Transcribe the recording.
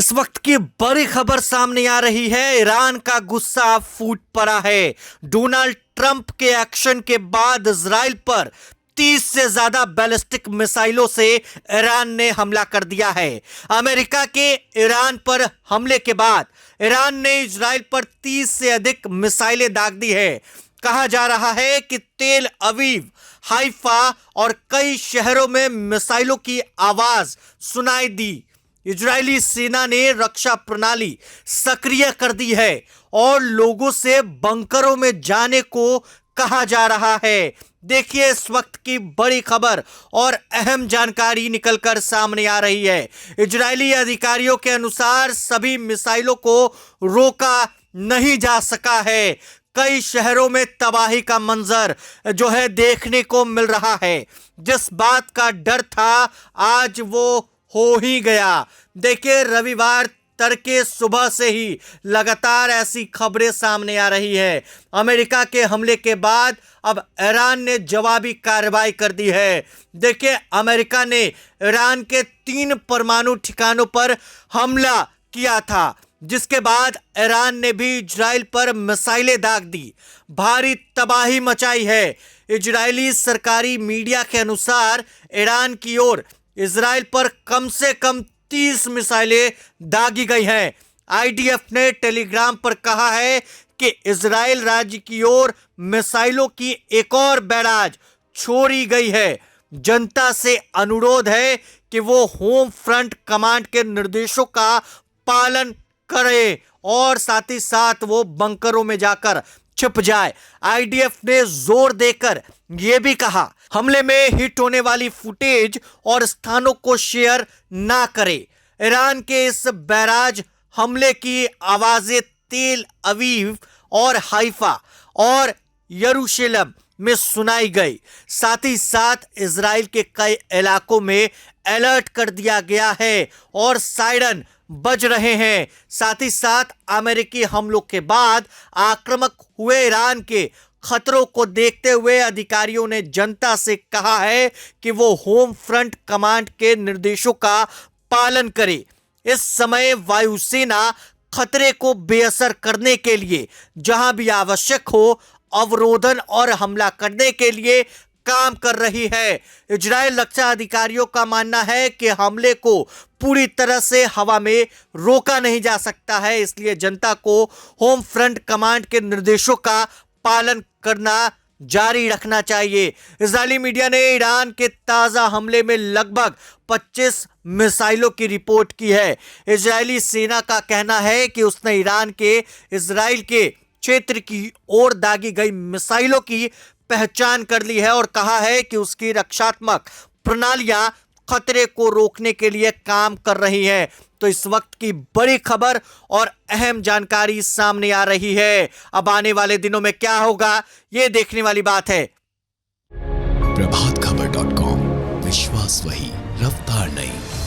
इस वक्त की बड़ी खबर सामने आ रही है। ईरान का गुस्सा फूट पड़ा है। डोनाल्ड ट्रंप के एक्शन के बाद इजराइल पर 30 से ज्यादा बैलिस्टिक मिसाइलों से ईरान ने हमला कर दिया है। अमेरिका के ईरान पर हमले के बाद ईरान ने इजराइल पर 30 से अधिक मिसाइलें दाग दी है। कहा जा रहा है कि तेल अवीव, हाइफा और कई शहरों में मिसाइलों की आवाज सुनाई दी। इजरायली सेना ने रक्षा प्रणाली सक्रिय कर दी है और लोगों से बंकरों में जाने को कहा जा रहा है। देखिए इस वक्त की बड़ी खबर और अहम जानकारी निकलकर सामने आ रही है। इजरायली अधिकारियों के अनुसार सभी मिसाइलों को रोका नहीं जा सका है। कई शहरों में तबाही का मंजर जो है देखने को मिल रहा है। जिस बात का डर था आज वो हो ही गया। देखिए रविवार तड़के सुबह से ही लगातार ऐसी खबरें सामने आ रही है। अमेरिका के हमले के बाद अब ईरान ने जवाबी कार्रवाई कर दी है। देखिए अमेरिका ने ईरान के 3 परमाणु ठिकानों पर हमला किया था, जिसके बाद ईरान ने भी इजराइल पर मिसाइलें दाग दी। भारी तबाही मचाई है। इजरायली सरकारी मीडिया के अनुसार ईरान की ओर इजराइल पर कम से कम 30 मिसाइलें दागी गई हैं। आईडीएफ ने टेलीग्राम पर कहा है कि इजराइल राज्य की ओर मिसाइलों की एक और बैराज छोड़ी गई है। जनता से अनुरोध है कि वो होम फ्रंट कमांड के निर्देशों का पालन करे और साथ ही साथ वो बंकरों में जाकर छिप जाए। आईडीएफ ने जोर देकर यह भी कहा हमले में हिट होने वाली फुटेज और स्थानों को शेयर ना करें। ईरान के इस बैराज हमले की आवाजें तेल अवीव और हाइफा और यरूशलेम में सुनाई गई। साथ ही साथ इजराइल के कई इलाकों में अलर्ट कर दिया गया है और सायरन बज रहे हैं। साथ ही साथ अमेरिकी हमलों के बाद आक्रामक हुए ईरान के खतरों को देखते हुए अधिकारियों ने जनता से कहा है कि वो होम फ्रंट कमांड के निर्देशों का पालन करे। इस समय वायुसेना खतरे को बेअसर करने के लिए जहां भी आवश्यक हो अवरोधन और हमला करने के लिए काम कर रही है। इजराइल रक्षा अधिकारियों का मानना है कि हमले को पूरी तरह से हवा में रोका नहीं जा सकता है, इसलिए जनता को होम फ्रंट कमांड के निर्देशों का पालन करना जारी रखना चाहिए। इजरायली मीडिया ने ईरान के ताजा हमले में लगभग 25 मिसाइलों की रिपोर्ट की है। इजरायली सेना का कहना है कि उसने ईरान के इजराइल के क्षेत्र की ओर दागी गई मिसाइलों की पहचान कर ली है और कहा है कि उसकी रक्षात्मक प्रणालियां खतरे को रोकने के लिए काम कर रही हैं। तो इस वक्त की बड़ी खबर और अहम जानकारी सामने आ रही है। अब आने वाले दिनों में क्या होगा ये देखने वाली बात है। प्रभातखबर.com, विश्वास वही, रफ्तार नहीं।